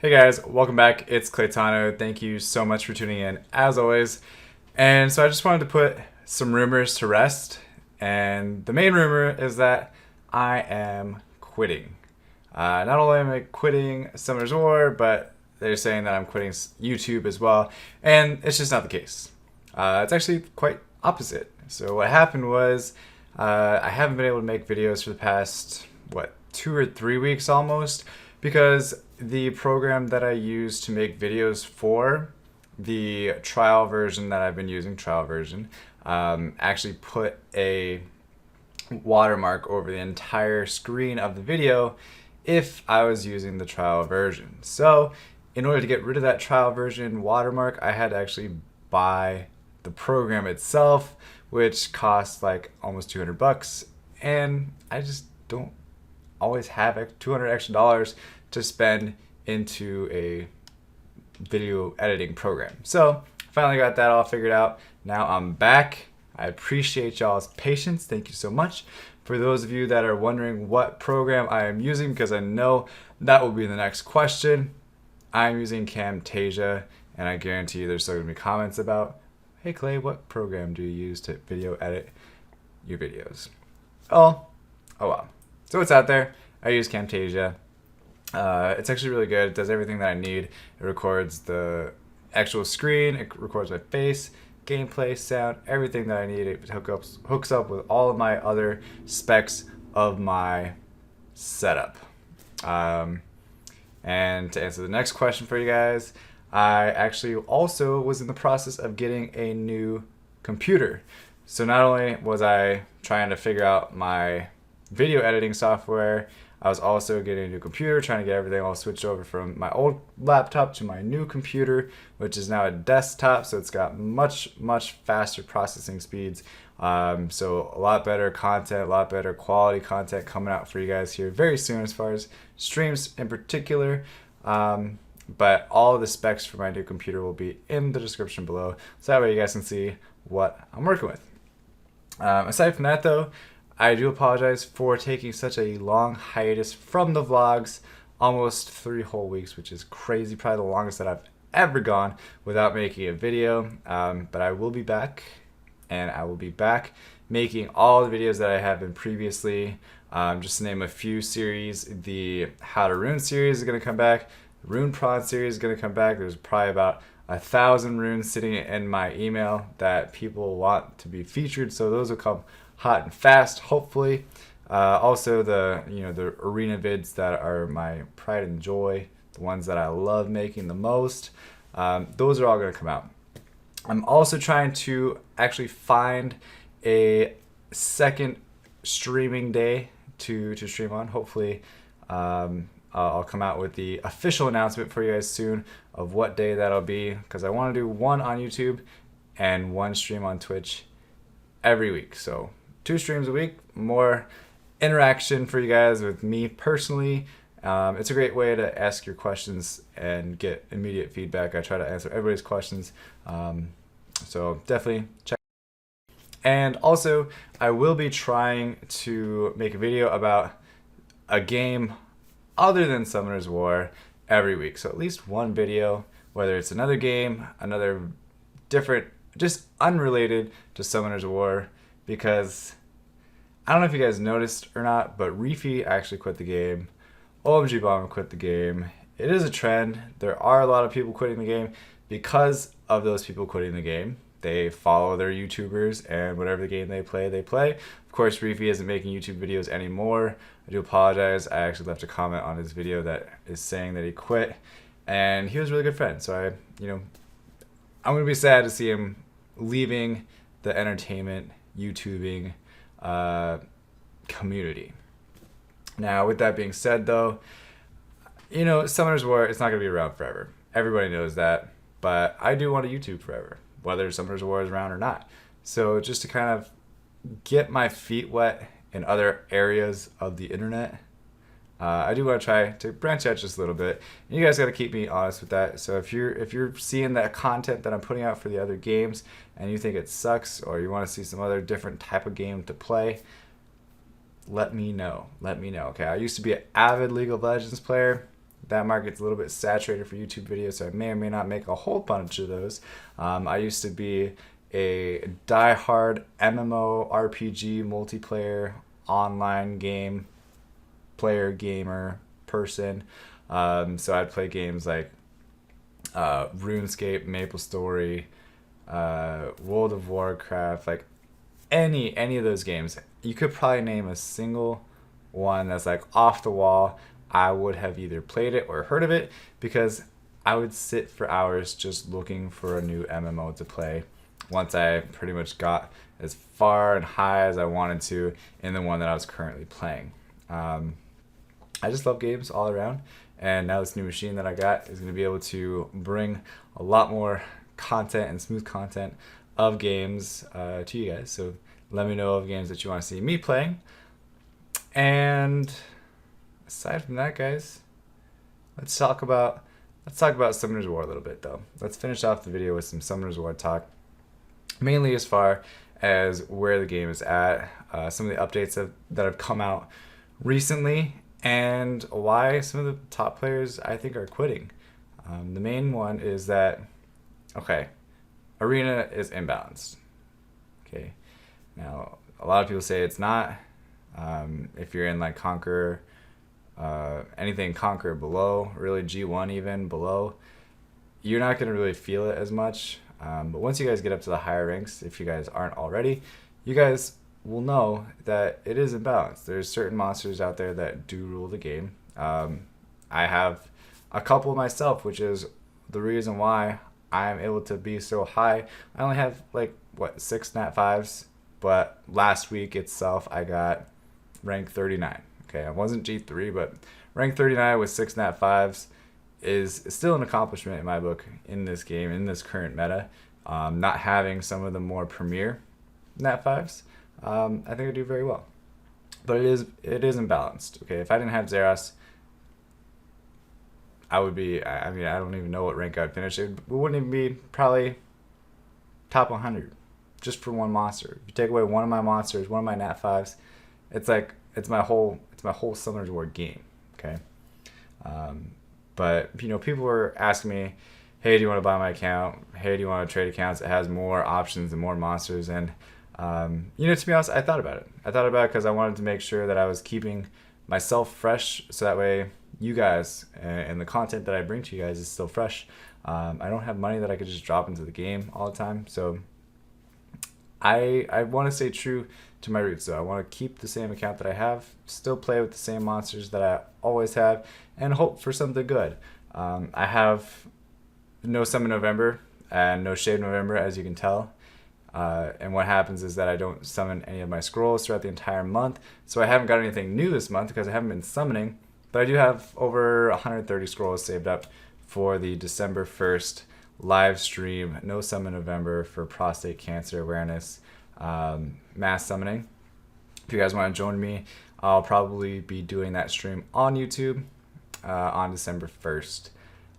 Hey guys, welcome back. It's Claytano. Thank you so much for tuning in, as always. And so I just wanted to put some rumors to rest. And the main rumor is that I am quitting. Not only am I quitting Summoner's War, but they're saying that I'm quitting YouTube as well. And it's just not the case. It's actually quite opposite. So what happened was I haven't been able to make videos for the past, 2 or 3 weeks almost, because the program that I use to make videos for the trial version that I've been using, actually put a watermark over the entire screen of the video if I was using the trial version. So in order to get rid of that trial version watermark, I had to actually buy the program itself, which costs like almost $200, and I just don't always have $200 extra to spend into a video editing program. So finally got that all figured out. Now I'm back. I appreciate y'all's patience. Thank you so much. For those of you that are wondering what program I am using, because I know that will be the next question, I'm using Camtasia, and I guarantee you there's still going to be comments about, hey Clay, what program do you use to video edit your videos? Oh well. So it's out there. I use Camtasia. It's actually really good. It does everything that I need. It records the actual screen. It records my face, gameplay, sound, everything that I need. It hooks up with all of my other specs of my setup. And to answer the next question for you guys, I actually also was in the process of getting a new computer. So not only was I trying to figure out my video editing software, I was also getting a new computer, trying to get everything all switched over from my old laptop to my new computer, which is now a desktop, so it's got much faster processing speeds. So a lot better content, a lot better quality content coming out for you guys here very soon as far as streams in particular. But all of the specs for my new computer will be in the description below, so that way you guys can see what I'm working with. Aside from that though, I do apologize for taking such a long hiatus from the vlogs, almost 3 whole weeks, which is crazy, probably the longest that I've ever gone without making a video. But I will be back, and I will be back making all the videos that I have been previously. Just to name a few series, the How to Rune series is going to come back, the Rune Prawn series is going to come back. There's probably about 1,000 runes sitting in my email that people want to be featured, so those will come hot and fast, hopefully. Also the arena vids that are my pride and joy, the ones that I love making the most, those are all going to come out. I'm also trying to actually find a second streaming day to stream on. Hopefully I'll come out with the official announcement for you guys soon of what day that'll be, because I want to do one on YouTube and one stream on Twitch every week. So 2 streams a week, more interaction for you guys with me personally. It's a great way to ask your questions and get immediate feedback. I try to answer everybody's questions, so definitely check. And also, I will be trying to make a video about a game other than Summoner's War every week. So at least one video, whether it's another game, another different, just unrelated to Summoner's War. Because I don't know if you guys noticed or not, but Reefy actually quit the game. OMG Bomber quit the game. It is a trend. There are a lot of people quitting the game. Because of those people quitting the game, they follow their YouTubers, and whatever game they play, they play. Of course, Reefy isn't making YouTube videos anymore. I do apologize. I actually left a comment on his video that is saying that he quit, and he was a really good friend. So I'm gonna be sad to see him leaving the entertainment YouTubing community. Now, with that being said though, Summoner's War, it's not going to be around forever. Everybody knows that, but I do want to YouTube forever, whether Summoner's War is around or not. So just to kind of get my feet wet in other areas of the internet, I do want to try to branch out just a little bit. And you guys got to keep me honest with that. So if you're seeing that content that I'm putting out for the other games and you think it sucks, or you want to see some other different type of game to play, let me know. Okay, I used to be an avid League of Legends player. that market's a little bit saturated for YouTube videos, so I may or may not make a whole bunch of those. I used to be a die-hard MMO RPG multiplayer online game player gamer person. So I'd play games like RuneScape, MapleStory, World of Warcraft, like any of those games. You could probably name a single one that's like off the wall. I would have either played it or heard of it, because I would sit for hours just looking for a new MMO to play once I pretty much got as far and high as I wanted to in the one that I was currently playing. I just love games all around, and now this new machine that I got is going to be able to bring a lot more content and smooth content of games to you guys. So let me know of games that you want to see me playing. And aside from that, guys, let's talk about Summoner's War a little bit, though. Let's finish off the video with some Summoner's War talk, mainly as far as where the game is at, some of the updates that have come out recently, and why some of the top players I think are quitting. The main one is that, okay, Arena is imbalanced. Okay, now a lot of people say it's not. If you're in like Conqueror, anything Conqueror below, really G1 even below, you're not going to really feel it as much. But once you guys get up to the higher ranks, if you guys aren't already, you guys will know that it is imbalanced. There's certain monsters out there that do rule the game. I have a couple myself, which is the reason why I'm able to be so high. I only have like 6 nat 5s, but last week itself I got rank 39. Okay, I wasn't G3, but rank 39 with 6 nat 5s is still an accomplishment in my book in this game, in this current meta. Not having some of the more premier nat 5s, I think I do very well. But it is imbalanced. Okay, if I didn't have Zeros, I would be, I mean, I don't even know what rank I'd finish. It wouldn't even be probably top 100 just for one monster. If you take away one of my monsters, one of my nat 5s, it's like, it's my whole Summoner's War game. Okay. But people were asking me, hey, do you want to buy my account? Hey, do you want to trade accounts? It has more options and more monsters. And, to be honest, I thought about it. I thought about it because I wanted to make sure that I was keeping myself fresh, so that way you guys and the content that I bring to you guys is still fresh. I don't have money that I could just drop into the game all the time. So I want to stay true to my roots, though. I want to keep the same account that I have, still play with the same monsters that I always have, and hope for something good. I have no Summon November and no Shade November, as you can tell. And what happens is that I don't summon any of my scrolls throughout the entire month, so I haven't got anything new this month because I haven't been summoning, but I do have over 130 scrolls saved up for the December 1st live stream, No Summon November, for prostate cancer awareness, mass summoning. If you guys want to join me, I'll probably be doing that stream on YouTube on December 1st.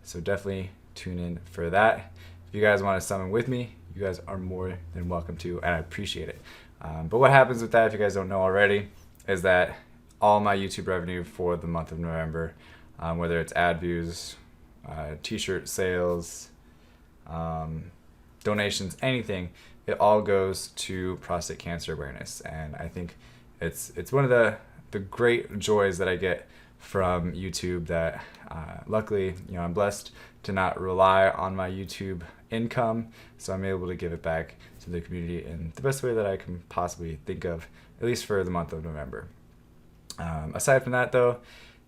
So definitely tune in for that. If you guys want to summon with me, you guys are more than welcome to, and I appreciate it. But what happens with that, if you guys don't know already, is that all my YouTube revenue for the month of November, whether it's ad views, t-shirt sales, donations, anything, it all goes to prostate cancer awareness. And I think it's one of the great joys that I get from YouTube, that luckily I'm blessed to not rely on my YouTube income, so I'm able to give it back to the community in the best way that I can possibly think of, at least for the month of November. Aside from that, though,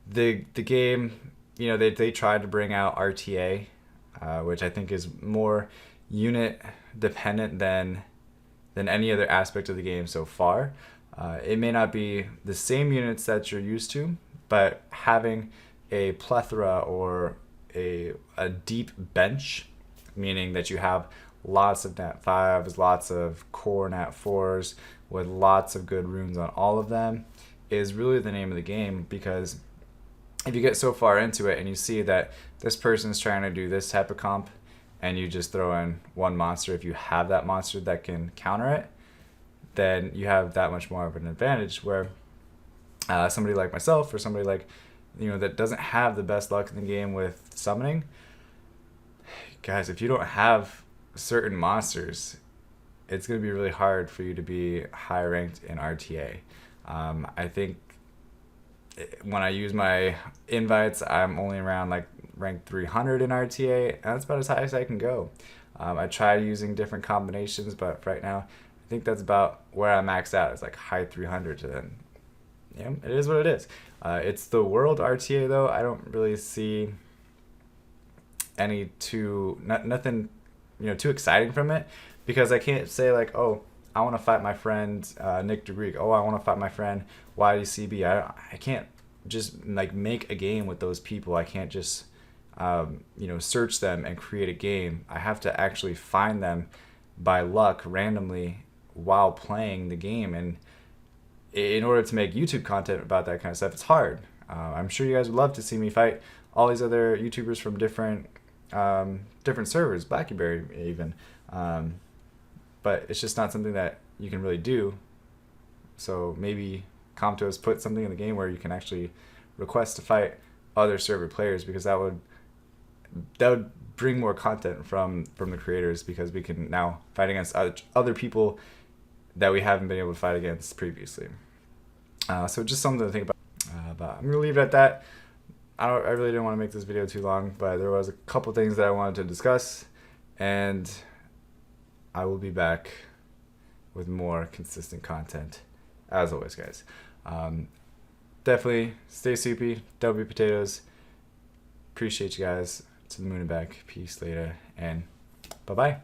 the game, they tried to bring out RTA, which I think is more unit dependent than any other aspect of the game so far. It may not be the same units that you're used to, but having a plethora or a deep bench, meaning that you have lots of nat 5s, lots of core nat 4s with lots of good runes on all of them, is really the name of the game. Because if you get so far into it and you see that this person's trying to do this type of comp, and you just throw in one monster, if you have that monster that can counter it, then you have that much more of an advantage, where somebody like myself, or somebody like that doesn't have the best luck in the game with summoning, guys, if you don't have certain monsters, it's going to be really hard for you to be high ranked in RTA. I think when I use my invites, I'm only around like rank 300 in RTA, and that's about as high as I can go. I tried using different combinations, but right now, I think that's about where I maxed out. It's like high 300s, and then, yeah, it is what it is. It's the world RTA though. I don't really see nothing, too exciting from it, because I can't say like, oh, I want to fight my friend Nick DeGreek. Oh, I want to fight my friend YDCB. I can't just like make a game with those people. I can't just search them and create a game. I have to actually find them by luck randomly while playing the game. And in order to make YouTube content about that kind of stuff, it's hard. I'm sure you guys would love to see me fight all these other YouTubers from different servers, Blackberry even. But it's just not something that you can really do. So maybe Comptos put something in the game where you can actually request to fight other server players, because that would bring more content from the creators, because we can now fight against other people that we haven't been able to fight against previously. So just something to think about. But I'm gonna leave it at that. I really didn't want to make this video too long, but there was a couple things that I wanted to discuss, and I will be back with more consistent content as always, guys. Definitely stay soupy, don't be potatoes. Appreciate you guys. To the moon and back. Peace later, and bye bye.